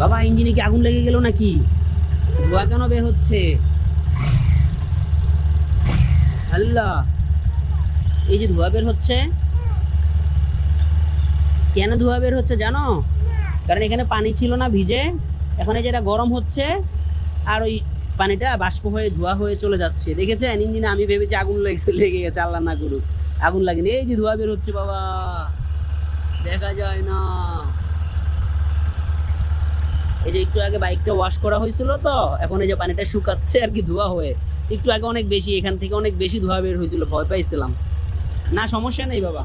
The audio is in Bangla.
বাবা ইঞ্জিনে কি আগুন লেগে গেল নাকি? ধোঁয়া কেন বের হচ্ছে? আল্লাহ, এই যে ধোঁয়া বের হচ্ছে, কেন ধোঁয়া বের হচ্ছে জানো? কারণ এখানে পানি ছিল না ভিজে, এখন এই যেটা গরম হচ্ছে, আর ওই পানিটা বাষ্প হয়ে ধোঁয়া হয়ে চলে যাচ্ছে। দেখেছেন ইঞ্জিনে? আমি ভেবেছি আগুন লেগে লেগে গেছে, আল্লাহ না করুক আগুন লাগেনি। এই যে ধোঁয়া বের হচ্ছে বাবা, দেখা যায় না। এই যে একটু আগে বাইকটা ওয়াশ করা হয়েছিল, তো এখন এই যে পানিটা শুকাচ্ছে আর কি, ধোঁয়া হয়ে। একটু আগে অনেক বেশি, এখান থেকে অনেক বেশি ধোঁয়া বের হয়েছিল, ভয় পাইছিলাম। না সমস্যা নেই বাবা।